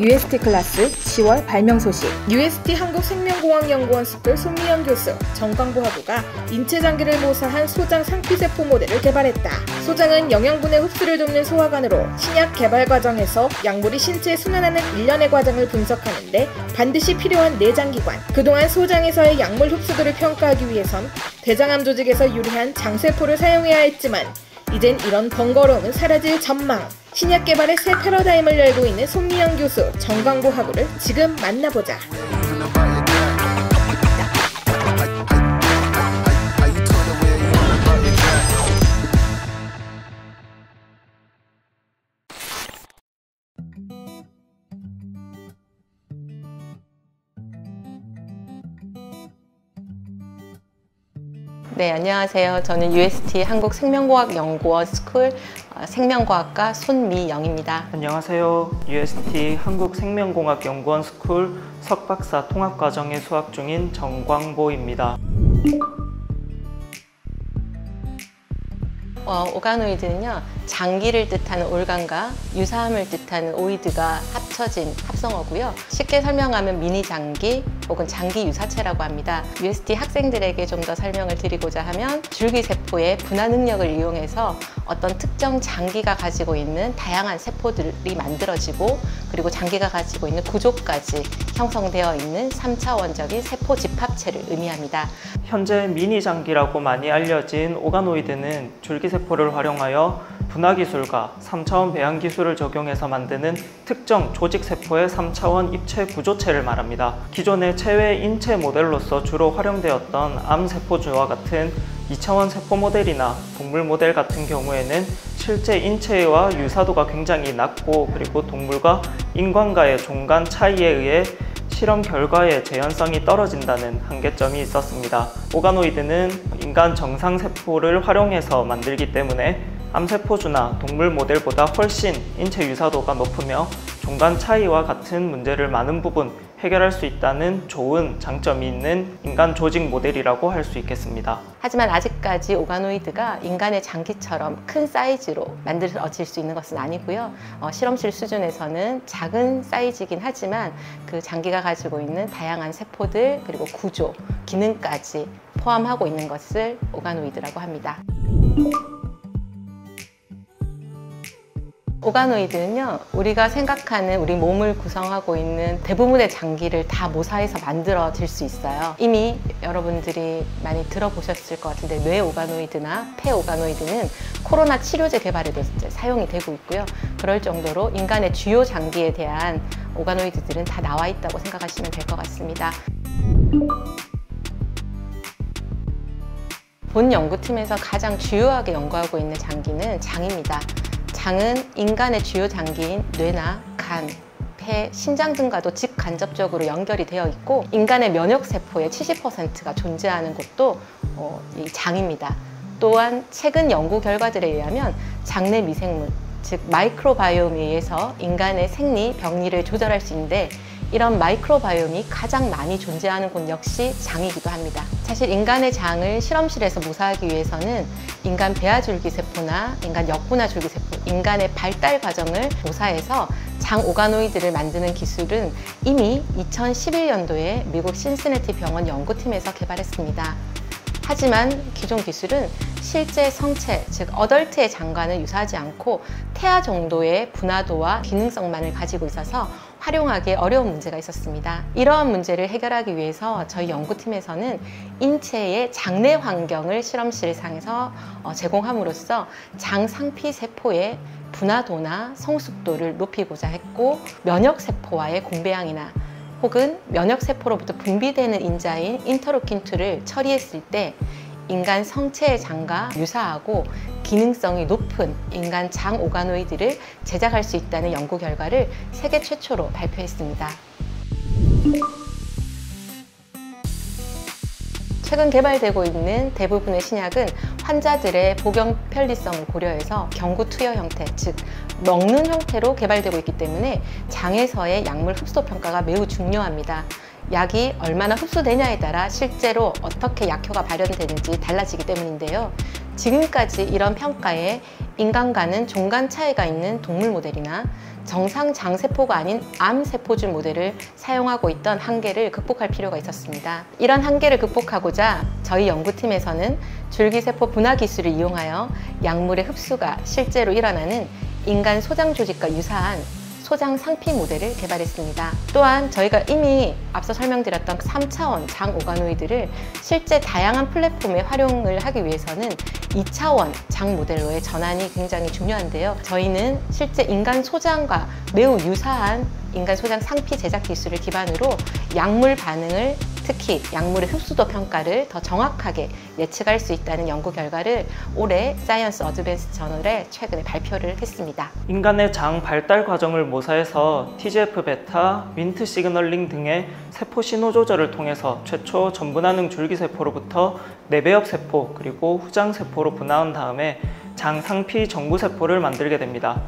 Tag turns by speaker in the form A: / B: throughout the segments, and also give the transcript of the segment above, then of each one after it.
A: UST 클래스 10월 발명 소식. UST 한국생명공학연구원 스쿨 손미영 교수, 정광보 학우가 인체장기를 모사한 소장 상피세포 모델을 개발했다. 소장은 영양분의 흡수를 돕는 소화관으로 신약 개발 과정에서 약물이 신체에 순환하는 일련의 과정을 분석하는데 반드시 필요한 내장기관. 그동안 소장에서의 약물 흡수도를 평가하기 위해선 대장암 조직에서 유리한 장세포를 사용해야 했지만 이젠 이런 번거로움은 사라질 전망. 신약 개발의 새 패러다임을 열고 있는 손미영 교수, 정광보 학우를 지금 만나보자.
B: 네, 안녕하세요. 저는 UST 한국생명공학연구원 스쿨 생명과학과 손미영입니다.
C: 안녕하세요. UST 한국생명공학연구원 스쿨 석박사 통합과정에 수학 중인 정광보입니다.
B: 오가노이드는요, 장기를 뜻하는 올간과 유사함을 뜻하는 오이드가 합쳐진 합성어고요. 쉽게 설명하면 미니 장기 혹은 장기 유사체라고 합니다. UST 학생들에게 좀 더 설명을 드리고자 하면 줄기세포의 분화 능력을 이용해서 어떤 특정 장기가 가지고 있는 다양한 세포들이 만들어지고, 그리고 장기가 가지고 있는 구조까지 형성되어 있는 3차원적인 세포 집합체를 의미합니다.
C: 현재 미니 장기라고 많이 알려진 오가노이드는 줄기세포를 활용하여 분화기술과 3차원 배양기술을 적용해서 만드는 특정 조직세포의 3차원 입체 구조체를 말합니다. 기존의 체외 인체 모델로서 주로 활용되었던 암세포주와 같은 2차원 세포 모델이나 동물 모델 같은 경우에는 실제 인체와 유사도가 굉장히 낮고, 그리고 동물과 인간과의 종간 차이에 의해 실험 결과의 재현성이 떨어진다는 한계점이 있었습니다. 오가노이드는 인간 정상세포를 활용해서 만들기 때문에 암세포주나 동물 모델보다 훨씬 인체 유사도가 높으며 종간 차이와 같은 문제를 많은 부분 해결할 수 있다는 좋은 장점이 있는 인간 조직 모델이라고 할 수 있겠습니다.
B: 하지만 아직까지 오가노이드가 인간의 장기처럼 큰 사이즈로 만들어질 수 있는 것은 아니고요. 실험실 수준에서는 작은 사이즈이긴 하지만 그 장기가 가지고 있는 다양한 세포들, 그리고 구조, 기능까지 포함하고 있는 것을 오가노이드라고 합니다. 오가노이드는요, 우리가 생각하는 우리 몸을 구성하고 있는 대부분의 장기를 다 모사해서 만들어질 수 있어요. 이미 여러분들이 많이 들어보셨을 것 같은데 뇌 오가노이드나 폐 오가노이드는 코로나 치료제 개발에도 사용이 되고 있고요. 그럴 정도로 인간의 주요 장기에 대한 오가노이드들은 다 나와 있다고 생각하시면 될 것 같습니다. 본 연구팀에서 가장 주요하게 연구하고 있는 장기는 장입니다. 장은 인간의 주요 장기인 뇌나 간, 폐, 심장 등과도 직간접적으로 연결이 되어 있고, 인간의 면역세포의 70%가 존재하는 곳도 이 장입니다. 또한 최근 연구 결과들에 의하면 장내 미생물, 즉 마이크로바이옴에 의해서 인간의 생리, 병리를 조절할 수 있는데, 이런 마이크로바이옴이 가장 많이 존재하는 곳 역시 장이기도 합니다. 사실 인간의 장을 실험실에서 모사하기 위해서는 인간 배아줄기세포나 인간 역분화줄기세포, 인간의 발달 과정을 모사해서 장 오가노이드를 만드는 기술은 이미 2011년도에 미국 신시내티 병원 연구팀에서 개발했습니다. 하지만 기존 기술은 실제 성체, 즉 어덜트의 장과는 유사하지 않고 태아 정도의 분화도와 기능성만을 가지고 있어서 활용하기 어려운 문제가 있었습니다. 이러한 문제를 해결하기 위해서 저희 연구팀에서는 인체의 장내 환경을 실험실상에서 제공함으로써 장 상피 세포의 분화도나 성숙도를 높이고자 했고, 면역세포와의 공배양이나 혹은 면역세포로부터 분비되는 인자인 인터루킨2를 처리했을 때 인간 성체의 장과 유사하고 기능성이 높은 인간 장 오가노이드를 제작할 수 있다는 연구 결과를 세계 최초로 발표했습니다. 최근 개발되고 있는 대부분의 신약은 환자들의 복용 편리성을 고려해서 경구 투여 형태, 즉 먹는 형태로 개발되고 있기 때문에 장에서의 약물 흡수도 평가가 매우 중요합니다. 약이 얼마나 흡수되냐에 따라 실제로 어떻게 약효가 발현되는지 달라지기 때문인데요. 지금까지 이런 평가에 인간과는 종간 차이가 있는 동물 모델이나 정상 장세포가 아닌 암세포줄 모델을 사용하고 있던 한계를 극복할 필요가 있었습니다. 이런 한계를 극복하고자 저희 연구팀에서는 줄기세포 분화 기술을 이용하여 약물의 흡수가 실제로 일어나는 인간 소장 조직과 유사한 소장 상피 모델을 개발했습니다. 또한 저희가 이미 앞서 설명드렸던 3차원 장 오가노이드를 실제 다양한 플랫폼에 활용을 하기 위해서는 2차원 장 모델로의 전환이 굉장히 중요한데요. 저희는 실제 인간 소장과 매우 유사한 인간 소장 상피 제작 기술을 기반으로 약물 반응을, 특히 약물의 흡수도 평가를 더 정확하게 예측할 수 있다는 연구 결과를 올해 사이언스 어드밴스 저널에 최근에 발표를 했습니다. 인간의
C: 장 발달 과정을 모사해서 TGF-베타, 윈트 시그널링 등의 세포 신호 조절을 통해서 최초 전분화능 줄기세포로부터 내배엽 세포 그리고 후장 세포로 분화한 다음에 장 상피 정구세포를 만들게 됩니다.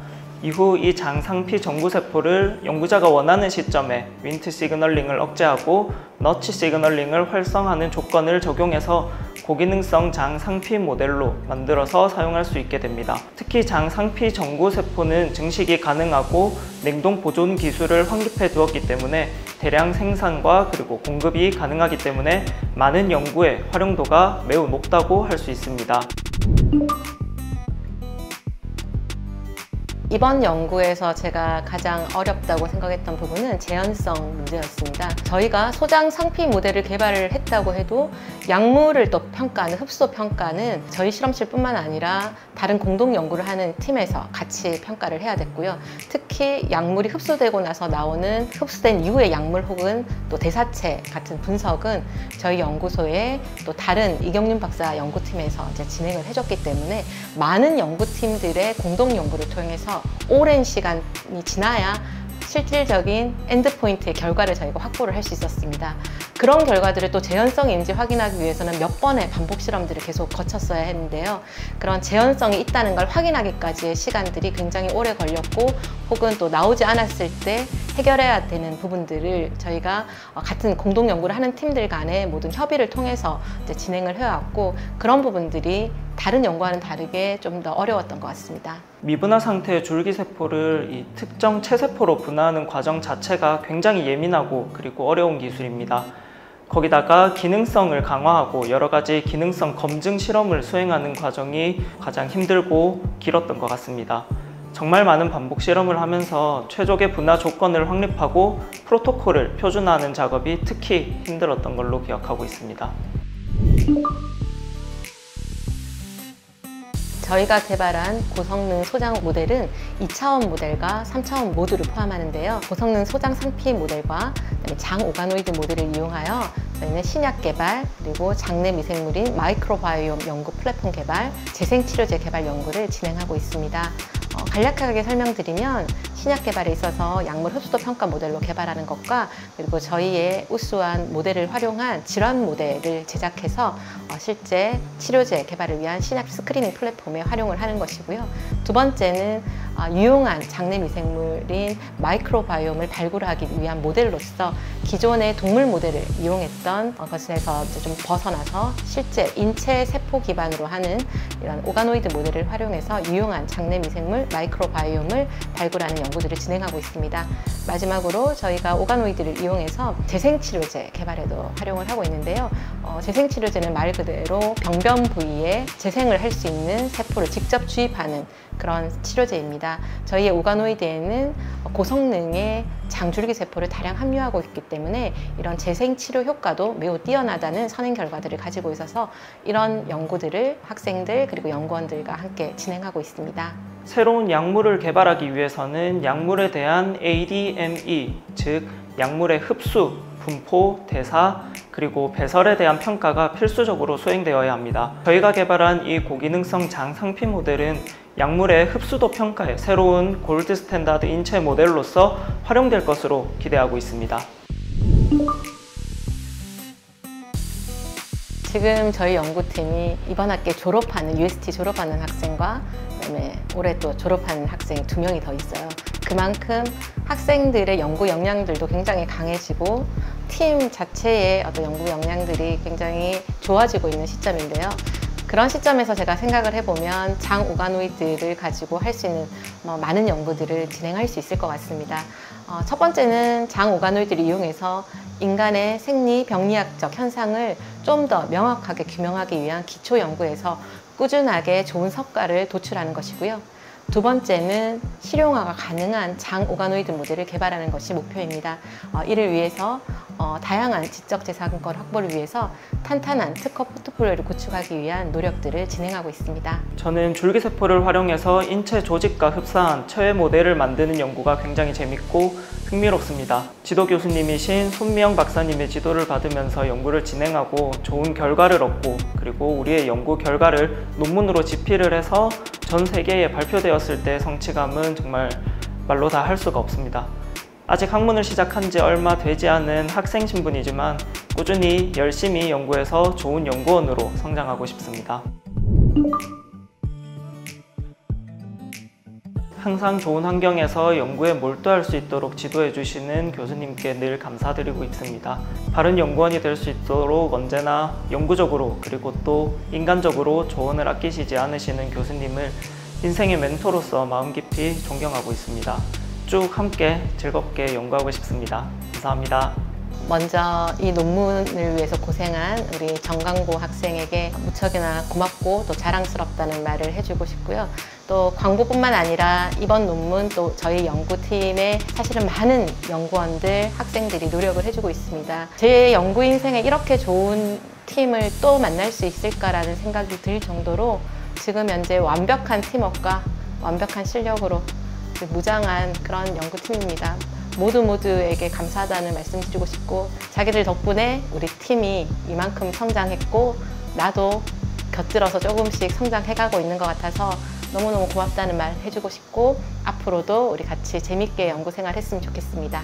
C: 이후 이 장상피 정구세포를 연구자가 원하는 시점에 윈트 시그널링을 억제하고 너치 시그널링을 활성화하는 조건을 적용해서 고기능성 장상피 모델로 만들어서 사용할 수 있게 됩니다. 특히 장상피 정구세포는 증식이 가능하고 냉동 보존 기술을 확립해 두었기 때문에 대량 생산과 그리고 공급이 가능하기 때문에 많은 연구에 활용도가 매우 높다고 할 수 있습니다.
B: 이번 연구에서 제가 가장 어렵다고 생각했던 부분은 재현성 문제였습니다. 저희가 소장 상피 모델을 개발을 했다고 해도 약물을 또 평가하는 흡수도 평가는 저희 실험실뿐만 아니라 다른 공동 연구를 하는 팀에서 같이 평가를 해야 됐고요. 특히 약물이 흡수되고 나서 나오는 흡수된 이후의 약물 혹은 또 대사체 같은 분석은 저희 연구소에 또 다른 이경윤 박사 연구팀에서 이제 진행을 해줬기 때문에 많은 연구팀들의 공동 연구를 통해서 오랜 시간이 지나야 실질적인 엔드포인트의 결과를 저희가 확보를 할 수 있었습니다. 그런 결과들을 또 재현성인지 확인하기 위해서는 몇 번의 반복 실험들을 계속 거쳤어야 했는데요. 그런 재현성이 있다는 걸 확인하기까지의 시간들이 굉장히 오래 걸렸고 혹은 또 나오지 않았을 때 해결해야 되는 부분들을 저희가 같은 공동 연구를 하는 팀들 간의 모든 협의를 통해서 이제 진행을 해왔고 그런 부분들이 다른 연구와는 다르게 좀 더 어려웠던 것 같습니다.
C: 미분화 상태의 줄기세포를 이 특정 체세포로 분화하는 과정 자체가 굉장히 예민하고 그리고 어려운 기술입니다. 거기다가 기능성을 강화하고 여러 가지 기능성 검증 실험을 수행하는 과정이 가장 힘들고 길었던 것 같습니다. 정말 많은 반복 실험을 하면서 최적의 분화 조건을 확립하고 프로토콜을 표준화하는 작업이 특히 힘들었던 걸로 기억하고 있습니다.
B: 저희가 개발한 고성능 소장 모델은 2차원 모델과 3차원 모두를 포함하는데요. 고성능 소장 상피 모델과 그다음에 장 오가노이드 모델을 이용하여 저희는 신약 개발, 그리고 장내 미생물인 마이크로바이옴 연구 플랫폼 개발, 재생치료제 개발 연구를 진행하고 있습니다. 간략하게 설명드리면 신약 개발에 있어서 약물 흡수도 평가 모델로 개발하는 것과 그리고 저희의 우수한 모델을 활용한 질환 모델을 제작해서 실제 치료제 개발을 위한 신약 스크리닝 플랫폼에 활용을 하는 것이고요. 두 번째는 유용한 장내 미생물인 마이크로바이옴을 발굴하기 위한 모델로서 기존의 동물 모델을 이용했던 것에서 좀 벗어나서 실제 인체 세포 기반으로 하는 이런 오가노이드 모델을 활용해서 유용한 장내 미생물 마이크로바이옴을 발굴하는 연구들을 진행하고 있습니다. 마지막으로 저희가 오가노이드를 이용해서 재생치료제 개발에도 활용을 하고 있는데요. 재생치료제는 말 그대로 병변 부위에 재생을 할 수 있는 세포를 직접 주입하는 그런 치료제입니다. 저희의 오가노이드에는 고성능의 장줄기세포를 다량 함유하고 있기 때문에 이런 재생치료 효과도 매우 뛰어나다는 선행 결과들을 가지고 있어서 이런 연구들을 학생들 그리고 연구원들과 함께 진행하고 있습니다.
C: 새로운 약물을 개발하기 위해서는 약물에 대한 ADME, 즉 약물의 흡수, 분포, 대사, 그리고 배설에 대한 평가가 필수적으로 수행되어야 합니다. 저희가 개발한 이 고기능성 장상피 모델은 약물의 흡수도 평가에 새로운 골드 스탠다드 인체 모델로서 활용될 것으로 기대하고 있습니다.
B: 지금 저희 연구팀이 이번 학기에 졸업하는 UST 졸업하는 학생과 그다음에 올해 또 졸업하는 학생이 2명이 더 있어요. 그만큼 학생들의 연구 역량들도 굉장히 강해지고 팀 자체의 어떤 연구 역량들이 굉장히 좋아지고 있는 시점인데요. 그런 시점에서 제가 생각을 해보면 장 오가노이드를 가지고 할 수 있는 많은 연구들을 진행할 수 있을 것 같습니다. 첫 번째는 장 오가노이드를 이용해서 인간의 생리 병리학적 현상을 좀 더 명확하게 규명하기 위한 기초 연구에서 꾸준하게 좋은 성과를 도출하는 것이고요. 두 번째는 실용화가 가능한 장 오가노이드 모델을 개발하는 것이 목표입니다. 이를 위해서 다양한 지적재산권 확보를 위해서 탄탄한 특허 포트폴리오를 구축하기 위한 노력들을 진행하고 있습니다.
C: 저는 줄기세포를 활용해서 인체 조직과 흡사한 체외 모델을 만드는 연구가 굉장히 재밌고 흥미롭습니다. 지도 교수님이신 손미영 박사님의 지도를 받으면서 연구를 진행하고 좋은 결과를 얻고, 그리고 우리의 연구 결과를 논문으로 집필을 해서 전 세계에 발표되었을 때 성취감은 정말 말로 다 할 수가 없습니다. 아직 학문을 시작한 지 얼마 되지 않은 학생 신분이지만 꾸준히 열심히 연구해서 좋은 연구원으로 성장하고 싶습니다. 항상 좋은 환경에서 연구에 몰두할 수 있도록 지도해 주시는 교수님께 늘 감사드리고 있습니다. 바른 연구원이 될 수 있도록 언제나 영구적으로 그리고 또 인간적으로 조언을 아끼시지 않으시는 교수님을 인생의 멘토로서 마음 깊이 존경하고 있습니다. 쭉 함께 즐겁게 연구하고 싶습니다. 감사합니다.
B: 먼저 이 논문을 위해서 고생한 우리 정강보 학생에게 무척이나 고맙고 또 자랑스럽다는 말을 해주고 싶고요. 또 광고뿐만 아니라 이번 논문 또 저희 연구팀에 사실은 많은 연구원들, 학생들이 노력을 해주고 있습니다. 제 연구 인생에 이렇게 좋은 팀을 또 만날 수 있을까라는 생각이 들 정도로 지금 현재 완벽한 팀워크와 완벽한 실력으로 무장한 그런 연구팀입니다. 모두에게 감사하다는 말씀 드리고 싶고, 자기들 덕분에 우리 팀이 이만큼 성장했고 나도 곁들어서 조금씩 성장해가고 있는 것 같아서 너무너무 고맙다는 말 해주고 싶고, 앞으로도 우리 같이 재밌게 연구생활 했으면 좋겠습니다.